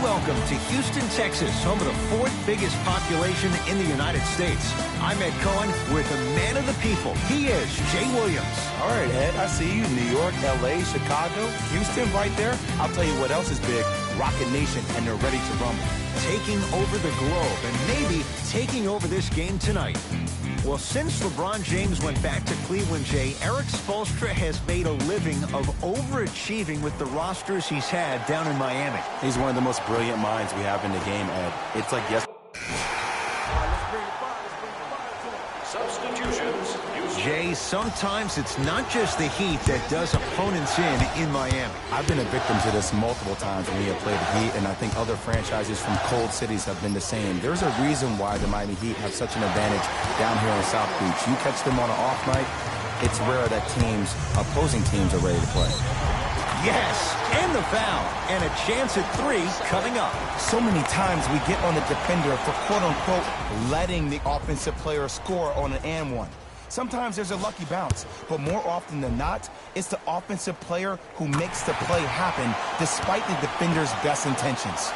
Welcome to Houston, Texas, home of the fourth biggest population in the United States. I'm Ed Cohen with the man of the people. He is Jay Williams. All right, Ed, I see you. New York, L.A., Chicago, Houston right there. I'll tell you what else is big. Rocket Nation, and they're ready to rumble. Taking over the globe and maybe taking over this game tonight. Well, since LeBron James went back to Cleveland, Jay, Eric Spoelstra has made a living of overachieving with the rosters he's had down in Miami. He's one of the most brilliant minds we have in the game, Ed. It's like, yes. Substitutions. Jay, sometimes it's not just the Heat that does opponents in Miami. I've been a victim to this multiple times when we have played the Heat, and I think other franchises from cold cities have been the same. There's a reason why the Miami Heat have such an advantage down here in South Beach. You catch them on an off night, it's rare that opposing teams are ready to play. Yes, and the foul, and a chance at three coming up. So many times we get on the defender for quote-unquote letting the offensive player score on an and one. Sometimes there's a lucky bounce, but more often than not, it's the offensive player who makes the play happen despite the defender's best intentions.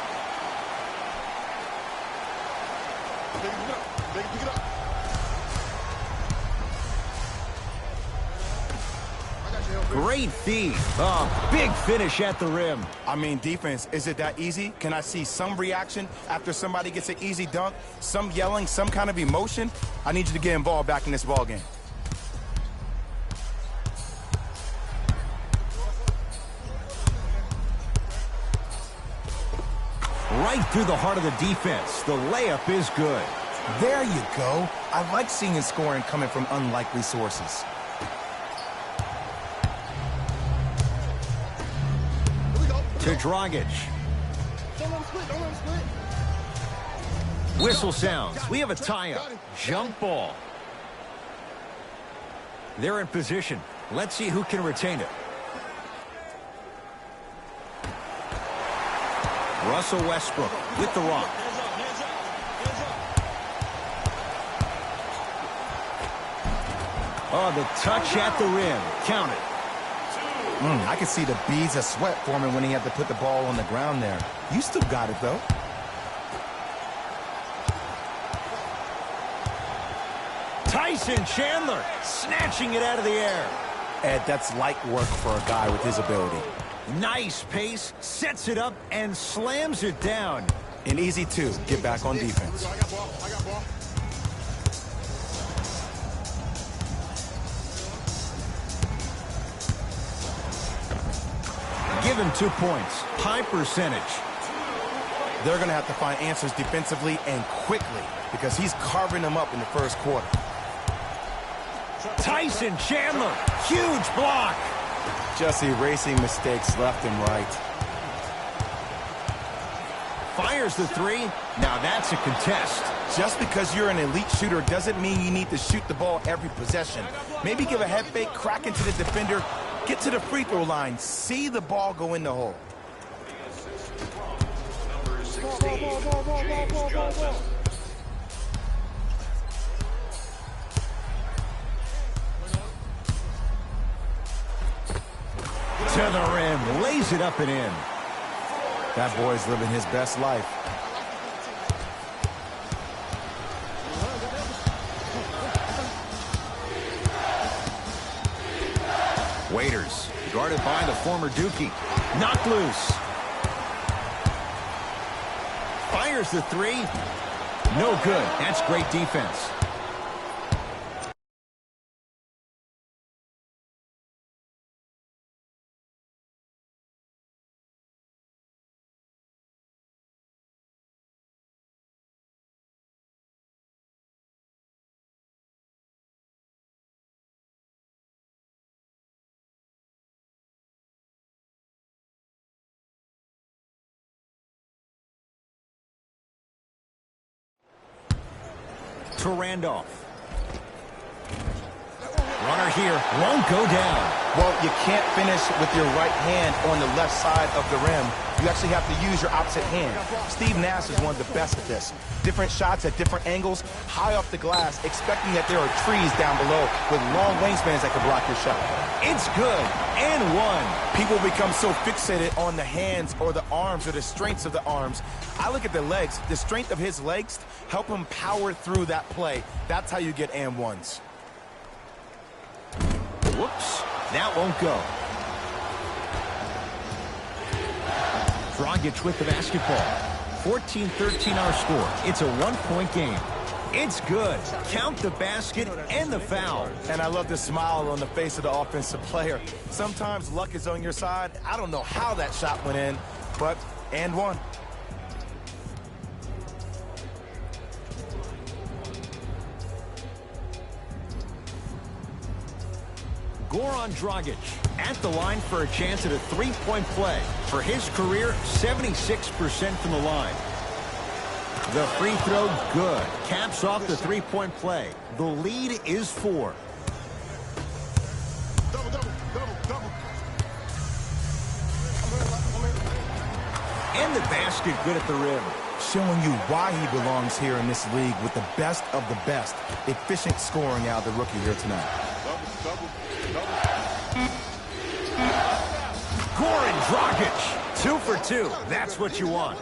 Great feed. Oh, big finish at the rim. I mean, defense, is it that easy? Can I see some reaction after somebody gets an easy dunk? Some yelling, some kind of emotion? I need you to get involved back in this ball game. Right through the heart of the defense. The layup is good. There you go. I like seeing scoring coming from unlikely sources. To Dragic. Whistle sounds. We have a tie-up. Jump ball. They're in position. Let's see who can retain it. Russell Westbrook with the rock. Oh, the touch at the rim. Count it. I can see the beads of sweat forming when he had to put the ball on the ground there. You still got it, though. Tyson Chandler snatching it out of the air. Ed, that's light work for a guy with his ability. Nice pace, sets it up, and slams it down. An easy two. Get back on defense. I got ball. I got ball. Give him 2 points. High percentage. They're going to have to find answers defensively and quickly because he's carving them up in the first quarter. Tyson Chandler, huge block. Just erasing mistakes left and right. Fires the 3. Now that's a contest. Just because you're an elite shooter doesn't mean you need to shoot the ball every possession. Maybe give a head fake, crack into the defender, get to the free throw line, see the ball go in the hole. Number 16, James Johnson. To the rim, lays it up and in. That boy's living his best life. Waiters, guarded by the former Dookie. Knocked loose. Fires the 3. No good. That's great defense. To Randolph. Runner here won't go down. Well, you can't finish with your right hand on the left side of the rim. You actually have to use your opposite hand. Steve Nash is one of the best at this. Different shots at different angles, high off the glass, expecting that there are trees down below with long wingspans that can block your shot. It's good. And 1. People become so fixated on the hands or the arms or the strengths of the arms. I look at the legs. The strength of his legs help him power through that play. That's how you get and 1s. Whoops. That won't go. Dragic with the basketball. 14-13 our score. It's a 1-point game. It's good. Count the basket and the foul. And I love the smile on the face of the offensive player. Sometimes luck is on your side. I don't know how that shot went in, but and 1. Goran Dragic at the line for a chance at a 3-point play. For his career, 76% from the line. The free throw, good. Caps off the 3-point play. The lead is 4. And the basket good at the rim. Showing you why he belongs here in this league with the best of the best. Efficient scoring out of the rookie here tonight. Goran Dragic, 2 for 2. That's what you want.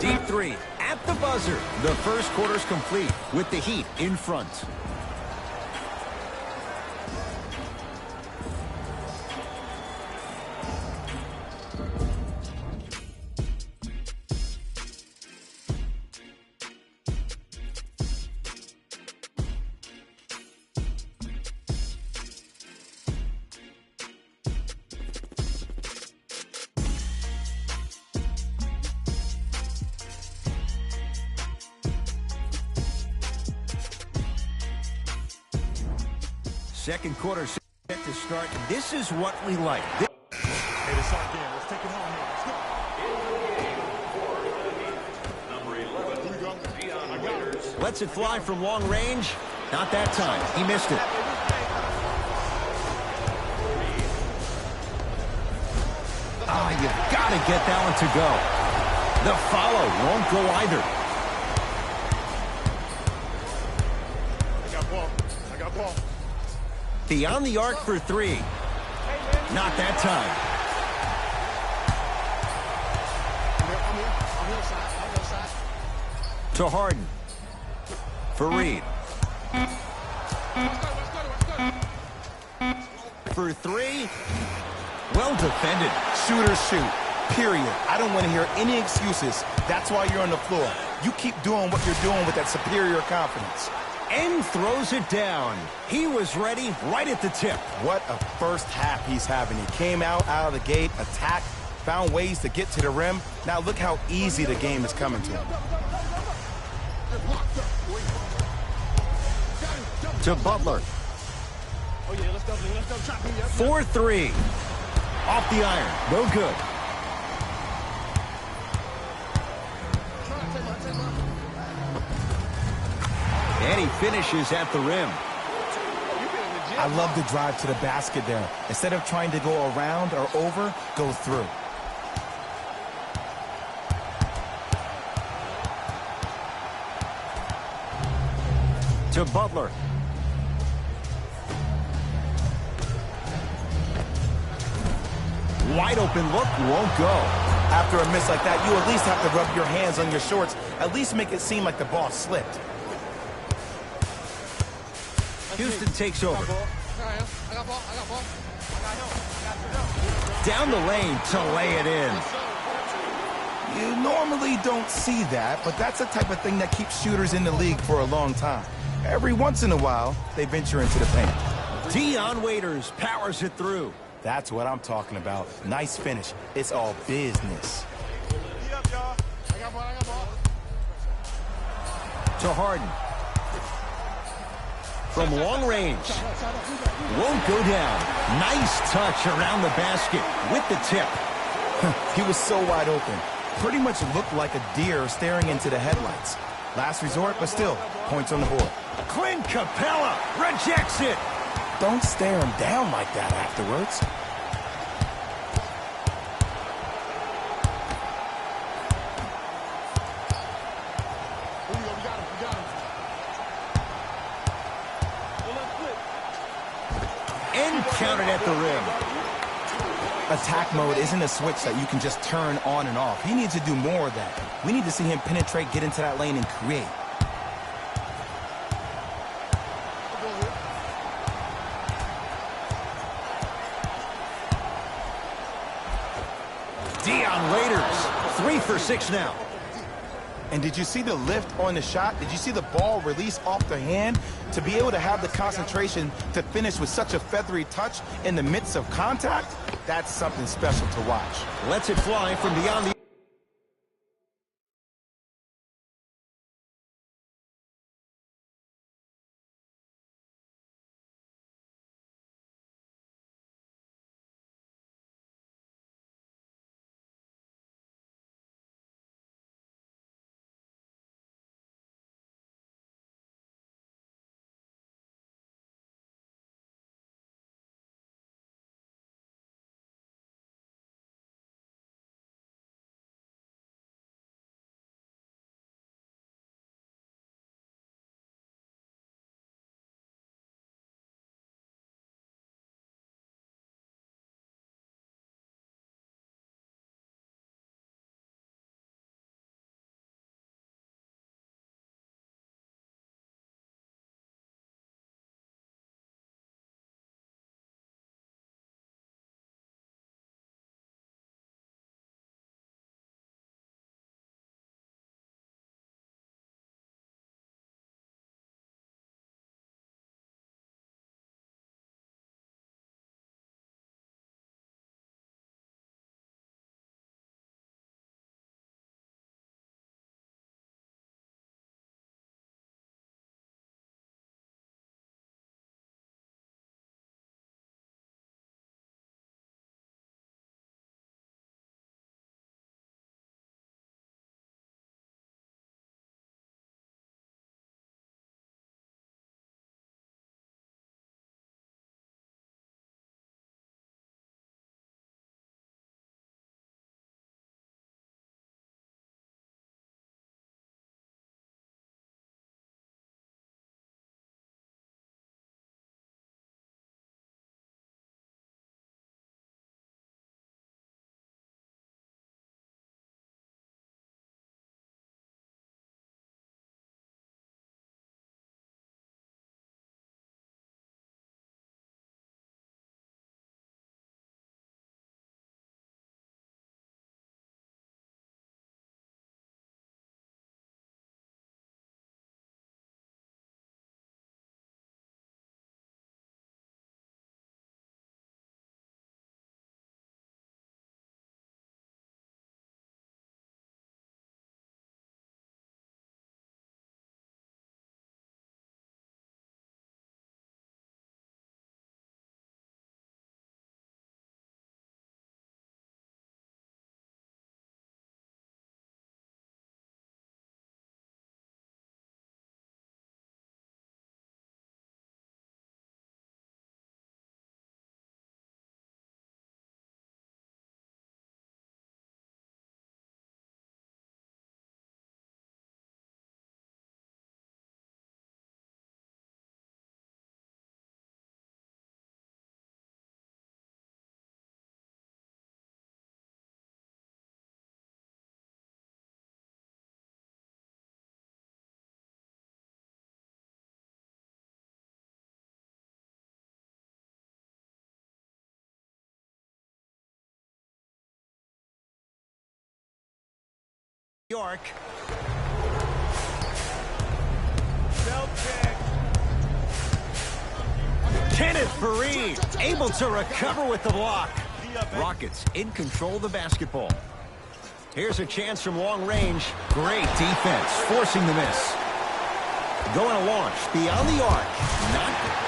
Deep 3 at the buzzer. The first quarter's complete with the Heat in front. Second quarter set to start. This is what we like. Hey, it's our game. Let's take it home here. Let's go. Number 11, Dion Waiters. Lets it fly from long range. Not that time. He missed it. You've got to get that one to go. The follow won't go either. I got ball. I got ball. Beyond the arc for 3. Not that time. I'm here side. To Harden. For Reed. For 3. Well defended. Shooters shoot, period. I don't want to hear any excuses. That's why you're on the floor. You keep doing what you're doing with that superior confidence. And throws it down. He was ready right at the tip. What a first half he's having. He came out of the gate, attacked, found ways to get to the rim. Now look how easy the game is coming to him. To Butler. 4-3. Off the iron. No good. And he finishes at the rim. I love the drive to the basket there. Instead of trying to go around or over, go through. To Butler. Wide open look, won't go. After a miss like that, you at least have to rub your hands on your shorts. At least make it seem like the ball slipped. Houston takes over. Down the lane to lay it in. You normally don't see that, but that's the type of thing that keeps shooters in the league for a long time. Every once in a while, they venture into the paint. Dion Waiters powers it through. That's what I'm talking about. Nice finish. It's all business. To Harden. From long range. Won't go down. Nice touch around the basket with the tip. He was so wide open. Pretty much looked like a deer staring into the headlights. Last resort, but still, points on the board. Clint Capella rejects it. Don't stare him down like that afterwards. And counted at the rim. Attack mode isn't a switch that you can just turn on and off. He needs to do more of that. We need to see him penetrate, get into that lane, and create. Dion Waiters, 3 for 6 now. And did you see the lift on the shot? Did you see the ball release off the hand? To be able to have the concentration to finish with such a feathery touch in the midst of contact, that's something special to watch. Lets it fly from beyond the arc. Kenneth Fareed able to recover with the block. Rockets in control of the basketball. Here's a chance from long range. Great defense, forcing the miss. Going to launch beyond the arc. Not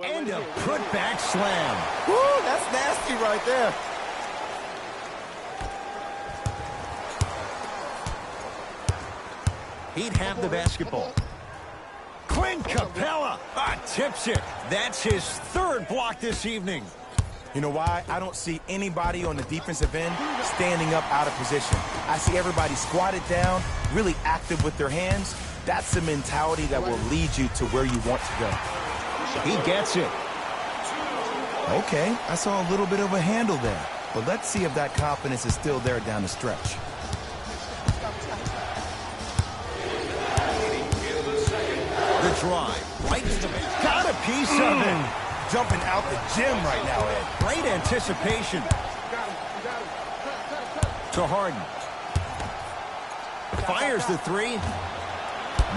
and a put-back slam. Woo, that's nasty right there. He'd have the basketball. Clint Capella tips it. That's his third block this evening. You know why? I don't see anybody on the defensive end standing up out of position. I see everybody squatted down, really active with their hands. That's the mentality that will lead you to where you want to go. He gets it. Okay, I saw a little bit of a handle there. But let's see if that confidence is still there down the stretch. The drive, right to the basket. Got a piece of it. Jumping out the gym right now, Ed. Great anticipation. To Harden. Fires the three.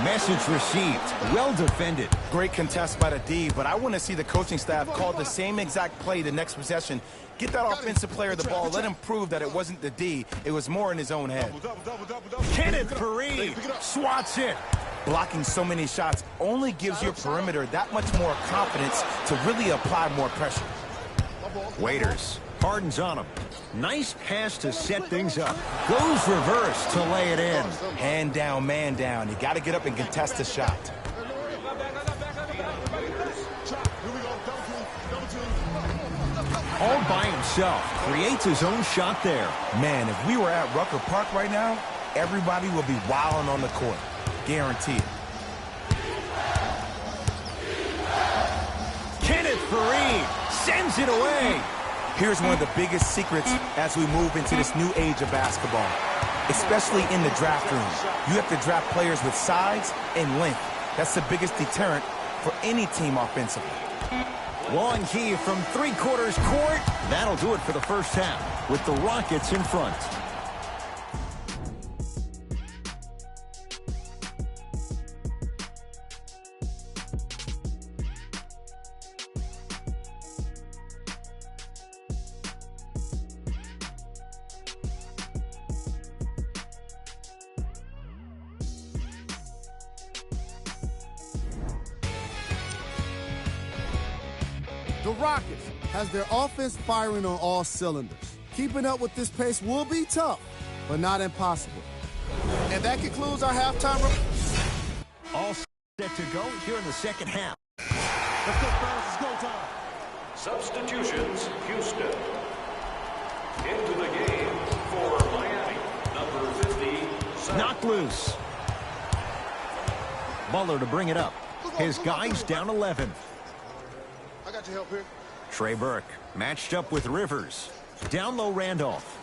Message received. Well defended. Great contest by the D, but I want to see the coaching staff call the same exact play the next possession. Get that offensive player the ball. Let him prove that it wasn't the D. It was more in his own head. Kenneth Fareed swats it. Blocking so many shots only gives your perimeter that much more confidence to really apply more pressure. Waiters. Harden's on him. Nice pass to set things up. Goes reverse to lay it in. Hand down, man down. You got to get up and contest the shot. All by himself. Creates his own shot there. Man, if we were at Rucker Park right now, everybody would be wilding on the court. Guaranteed. Kenneth Fareed sends it away. Here's one of the biggest secrets as we move into this new age of basketball, especially in the draft room. You have to draft players with size and length. That's the biggest deterrent for any team offensively. Long key from three-quarters court. That'll do it for the first half with the Rockets in front. The Rockets has their offense firing on all cylinders. Keeping up with this pace will be tough, but not impossible. And that concludes our halftime. All set to go here in the second half. Let's go, fellas. It's go time. Substitutions, Houston. Into the game for Miami, number 50. Knocked loose. Butler to bring it up. His guys down 11. I got your help here. Trey Burke matched up with Rivers. Down low Randolph.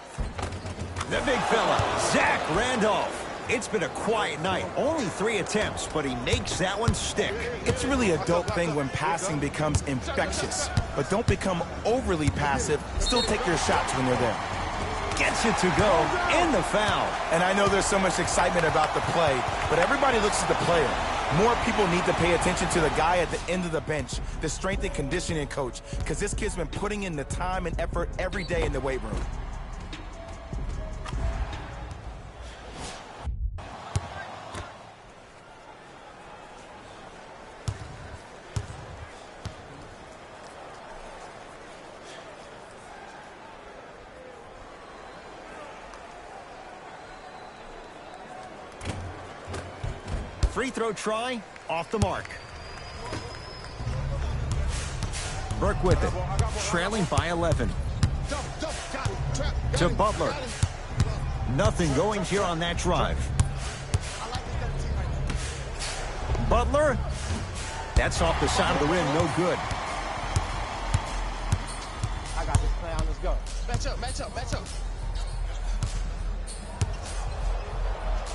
The big fella, Zach Randolph. It's been a quiet night. Only 3 attempts, but he makes that one stick. It's really a dope thing when passing becomes infectious. But don't become overly passive. Still take your shots when you're there. Gets it to go, and the foul. And I know there's so much excitement about the play, but everybody looks at the player. More people need to pay attention to the guy at the end of the bench, the strength and conditioning coach, because this kid's been putting in the time and effort every day in the weight room. free throw try off the mark. Burke with it, trailing by 11. To Butler. Nothing going here on that drive. Butler. That's off the side of the rim, no good. I got this play on, let's go. Match up.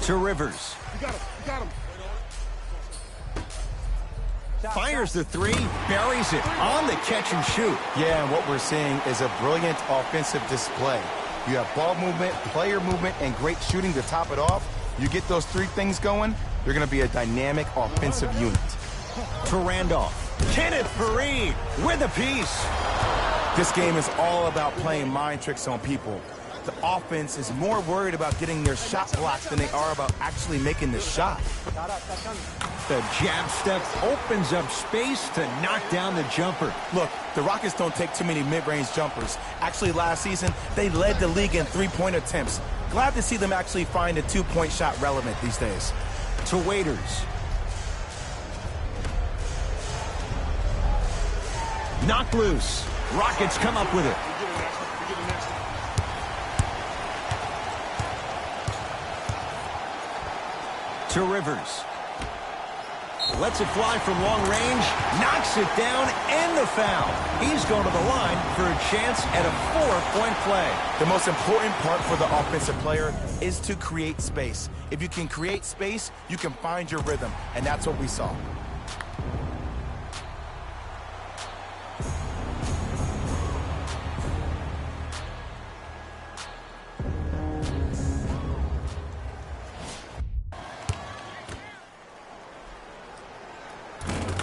To Rivers. You got him. Fires the three, buries it on the catch and shoot. Yeah, and what we're seeing is a brilliant offensive display. You have ball movement, player movement, and great shooting to top it off. You get those three things going, you're going to be a dynamic offensive unit. To Randolph. Kenneth Faried with a piece. This game is all about playing mind tricks on people. The offense is more worried about getting their shot blocked than they are about actually making the shot. The jab step opens up space to knock down the jumper. Look, the Rockets don't take too many mid-range jumpers. Actually, last season, they led the league in three-point attempts. Glad to see them actually find a two-point shot relevant these days. To Waiters. Knocked loose. Rockets come up with it. To Rivers. Lets it fly from long range. Knocks it down and the foul. He's going to the line for a chance at a 4-point play. The most important part for the offensive player is to create space. If you can create space, you can find your rhythm, and that's what we saw.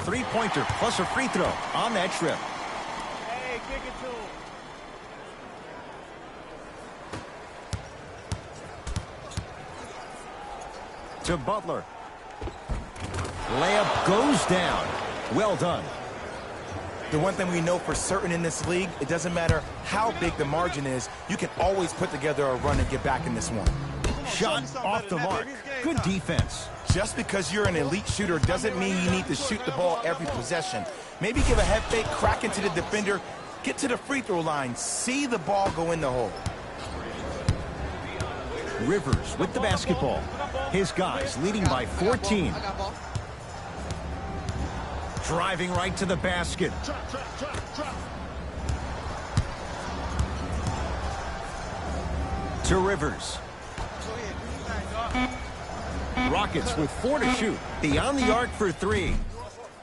Three-pointer plus a free throw on that trip. Hey, kick it to him. To Butler. Layup goes down. Well done. The one thing we know for certain in this league, it doesn't matter how big the margin is, you can always put together a run and get back in this one. Shot off the mark. Good defense. Just because you're an elite shooter doesn't mean you need to shoot the ball every possession. Maybe give a head fake, crack into the defender, get to the free throw line, see the ball go in the hole. Rivers with the basketball. His guys leading by 14. Driving right to the basket. To Rivers. Rockets with 4 to shoot. Beyond the arc for 3.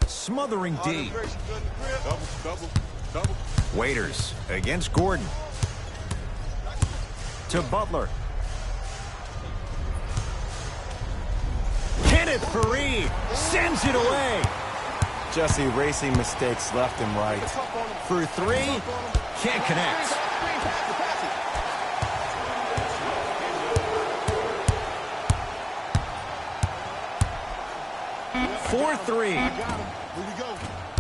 Smothering D. Double. Waiters against Gordon. To Butler. Kenneth Faried sends it away. Just erasing mistakes left and right. For 3. Can't connect. For 3.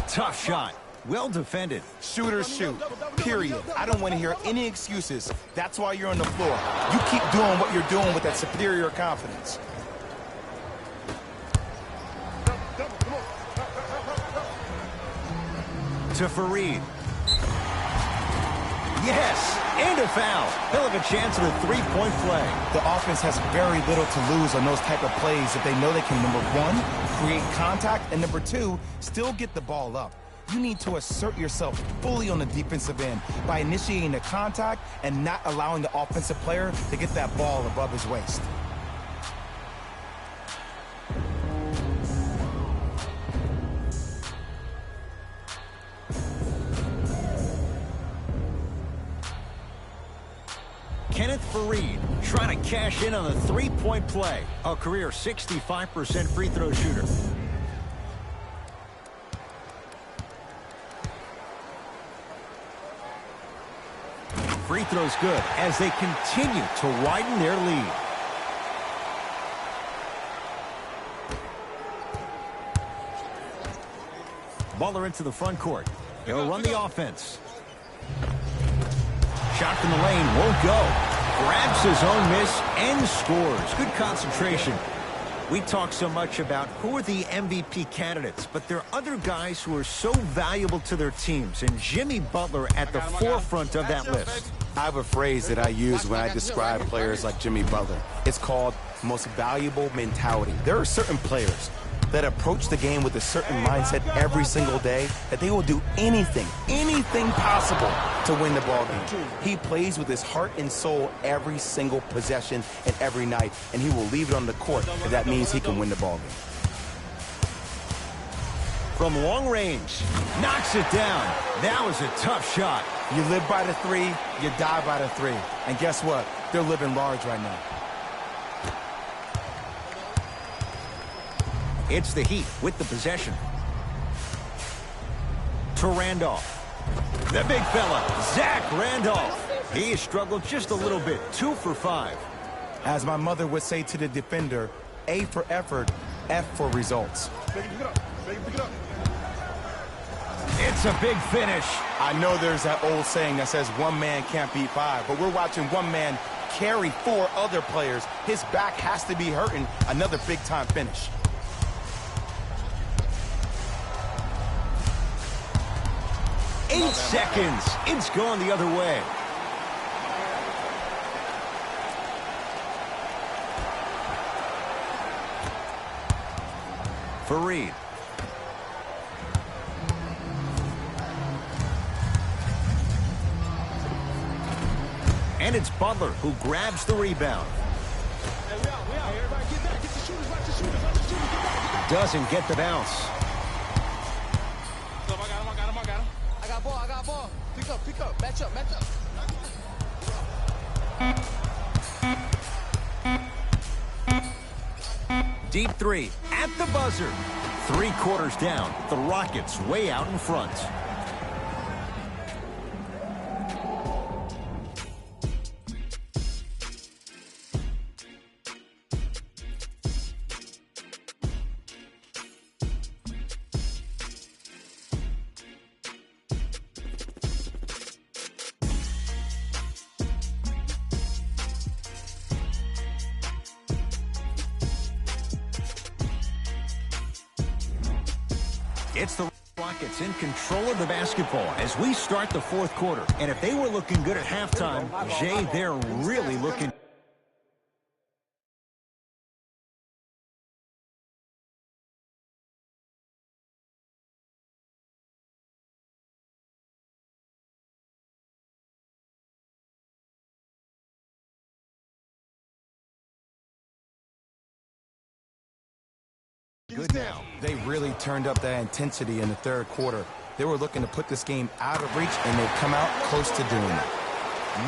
Tough shot. Well defended. Shooters shoot, period. I don't want to hear any excuses. That's why you're on the floor. You keep doing what you're doing with that superior confidence. To Faried. Yes, and a foul. He'll have a chance at a 3-point play. The offense has very little to lose on those type of plays if they know they can, number 1, create contact, and number 2, still get the ball up. You need to assert yourself fully on the defensive end by initiating the contact and not allowing the offensive player to get that ball above his waist. Kenneth Faried trying to cash in on a 3-point play. A career 65% free throw shooter. Free throws good as they continue to widen their lead. Butler into the front court. He'll run the offense. Shot from the lane won't go. Grabs his own miss and scores. Good concentration. We talk so much about who are the MVP candidates, but there are other guys who are so valuable to their teams, and Jimmy Butler at the forefront of that list. I have a phrase that I use when I describe players like Jimmy Butler. It's called most valuable mentality. There are certain players that approach the game with a certain mindset every single day that they will do anything possible to win the ball game. He plays with his heart and soul every single possession and every night, and he will leave it on the court if that means he can win the ball game. From long range, knocks it down. That was a tough shot. You live by the three, you die by the three. And guess what? They're living large right now. It's the Heat with the possession. To Randolph. The big fella, Zach Randolph. He has struggled just a little bit, 2 for 5. As my mother would say to the defender, A for effort, F for results. Pick it up. Pick it up. It's a big finish. I know there's that old saying that says one man can't beat 5, but we're watching one man carry 4 other players. His back has to be hurting. Another big-time finish. Eight seconds. It's gone the other way. Fareed. And it's Butler who grabs the rebound. Hey, we out. Everybody get back. Get the shooters. Watch the shooters. Get back. Doesn't get the bounce. I got ball. Pick up. Match up. Deep three at the buzzer. 3 quarters down. The Rockets way out in front. It's the Rockets in control of the basketball as we start the 4th quarter. And if they were looking good at halftime, Jay, they're really looking good now. They really turned up that intensity in the 3rd quarter. They were looking to put this game out of reach, and they've come out close to doing it.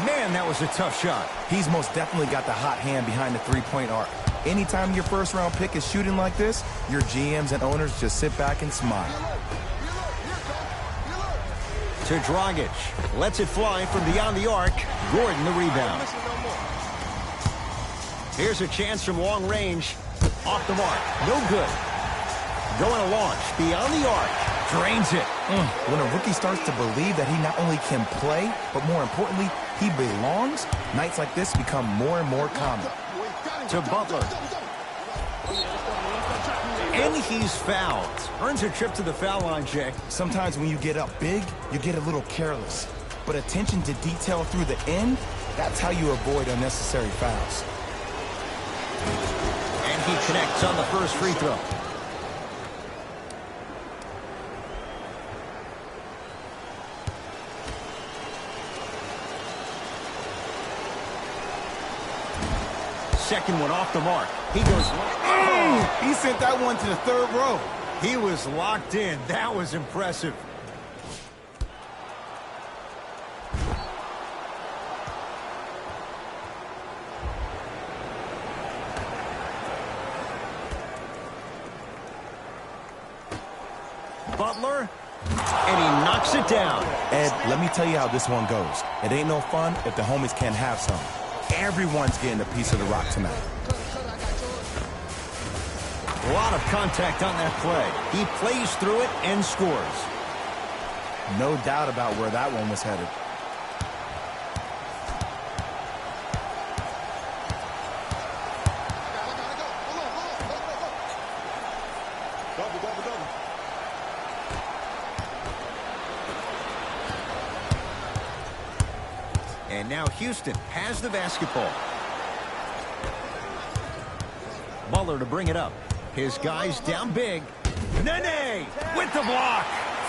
Man, that was a tough shot. He's most definitely got the hot hand behind the three-point arc. Anytime your first-round pick is shooting like this, your GMs and owners just sit back and smile. To Dragic. Lets it fly from beyond the arc. Gordon the rebound. Here's a chance from long range. Off the mark. No good. Going to launch. Beyond the arc. Drains it. When a rookie starts to believe that he not only can play, but more importantly, he belongs, nights like this become more and more common. To Butler. And he's fouled. Earns a trip to the foul line, Jay. Sometimes when you get up big, you get a little careless. But attention to detail through the end, that's how you avoid unnecessary fouls. And he connects on the first free throw. Second one off the mark. He goes. Oh, he sent that one to the 3rd row. He was locked in. That was impressive. Butler, and he knocks it down. Ed, let me tell you how this one goes. It ain't no fun if the homies can't have some. Everyone's getting a piece of the rock tonight. A lot of contact on that play. He plays through it and scores. No doubt about where that one was headed. Double, double, double. And now Houston has the basketball. Butler to bring it up. His guys down big. Nene with the block.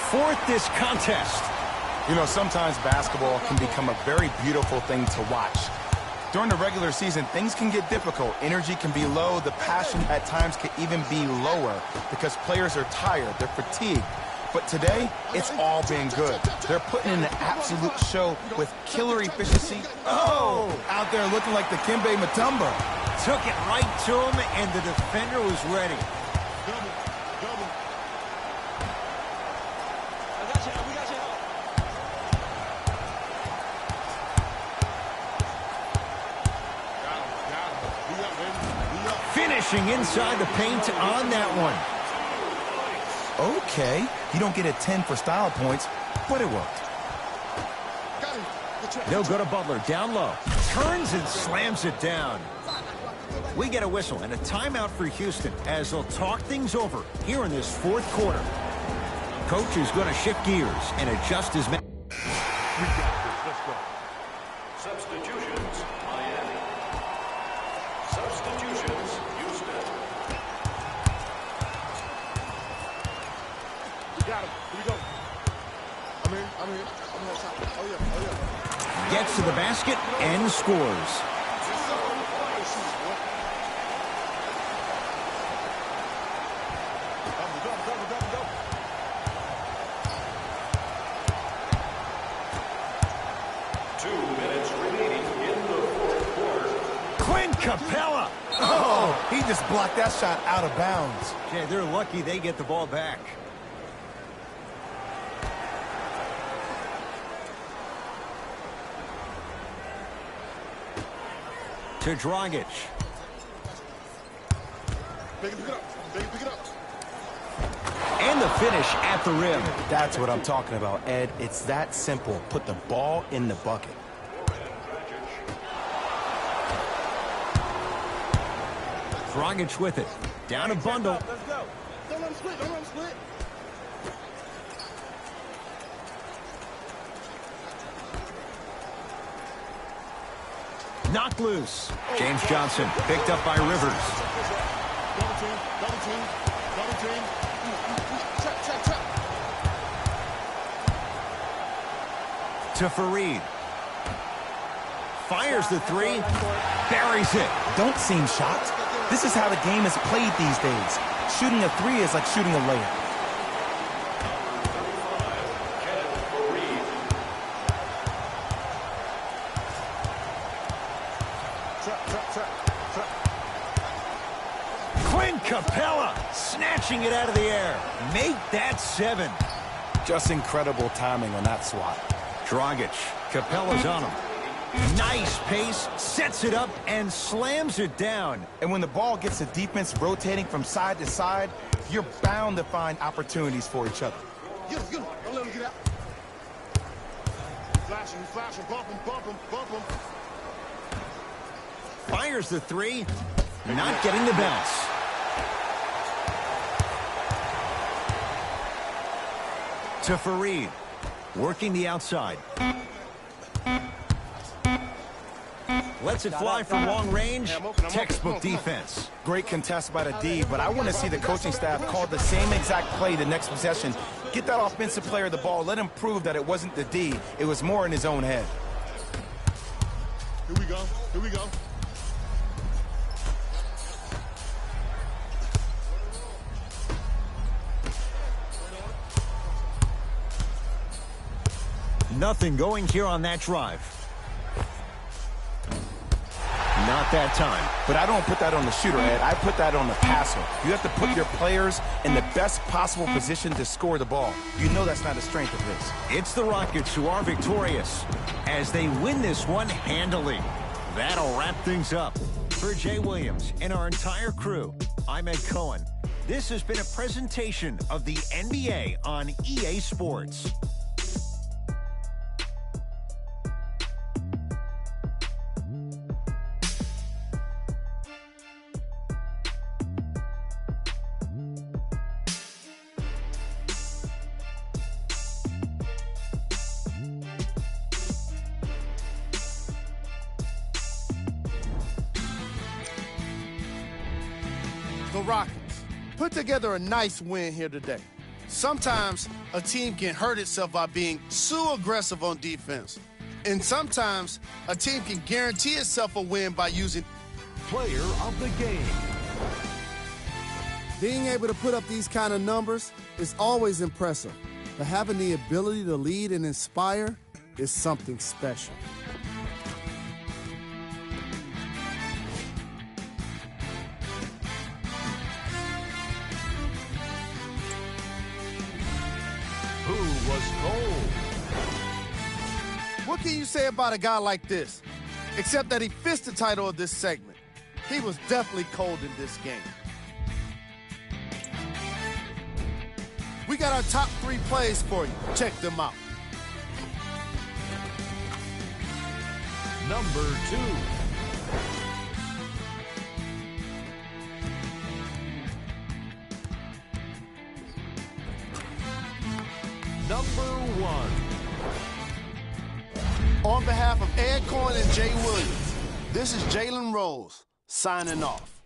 Fourth this contest. You know, sometimes basketball can become a very beautiful thing to watch. During the regular season, things can get difficult. Energy can be low. The passion at times can even be lower because players are tired. They're fatigued. But today, it's all been good. They're putting in an absolute show with killer efficiency. Oh, out there looking like the Kimbe Mutombo. Took it right to him, and the defender was ready. Double, double. I got you. We got you. Got him. We up, baby. We up. Finishing inside the paint on that one. Okay, you don't get a 10 for style points, but it worked. Got him. Good try. They'll go to Butler, down low. Turns and slams it down. We get a whistle and a timeout for Houston as they'll talk things over here in this fourth quarter. Coach is going to shift gears and adjust his men. We got this. Let's go. Substitutions, Miami. Substitutions, Houston. We got him. Here we go. I'm in. I'm on top. Oh, yeah. Oh, yeah. Gets to the basket and scores. Double, double, double, double. 2 minutes remaining in the fourth quarter. Clint Capella. Oh, he just blocked that shot out of bounds. Okay, they're lucky they get the ball back. To Dragic. Pick it up. Pick it up. And the finish at the rim. That's what I'm talking about, Ed. It's that simple. Put the ball in the bucket. Dragic with it. Down a bundle. Let's go. Don't let him split. Don't let him split. Knocked loose. James Johnson picked up by Rivers. Double team. Double team. Double team. Trap, trap, trap. To Fareed. Fires the three. Buries it. Don't seem shocked. This is how the game is played these days. Shooting a three is like shooting a layup. Clint Capella snatching it out of the air. Make that 7. Just incredible timing on that swat. Dragic. Capella's on him. Nice pace. Sets it up and slams it down. And when the ball gets the defense rotating from side to side, you're bound to find opportunities for each other. Get him. Don't let him get out. Flashing, flashing. Bump him, bump him, bump him. Fires the 3. Not getting the bounce. To Fareed. Working the outside. Lets it fly from long range. Textbook defense. Great contest by the D, but I want to see the coaching staff call the same exact play the next possession. Get that offensive player the ball. Let him prove that it wasn't the D. It was more in his own head. Here we go. Here we go. Nothing going here on that drive. Not that time. But I don't put that on the shooter, Ed. I put that on the passer. You have to put your players in the best possible position to score the ball. You know that's not a strength of his. It's the Rockets who are victorious as they win this one handily. That'll wrap things up. For Jay Williams and our entire crew, I'm Ed Cohen. This has been a presentation of the NBA on EA Sports. The Rockets put together a nice win here today. Sometimes a team can hurt itself by being too aggressive on defense. And sometimes a team can guarantee itself a win by using Player of the game. Being able to put up these kind of numbers is always impressive, but having the ability to lead and inspire is something special. Who was cold? What can you say about a guy like this? Except that he fits the title of this segment. He was definitely cold in this game. We got our top 3 plays for you. Check them out. Number 2. Number 1. On behalf of Ed Cohen and Jay Williams, this is Jalen Rose signing off.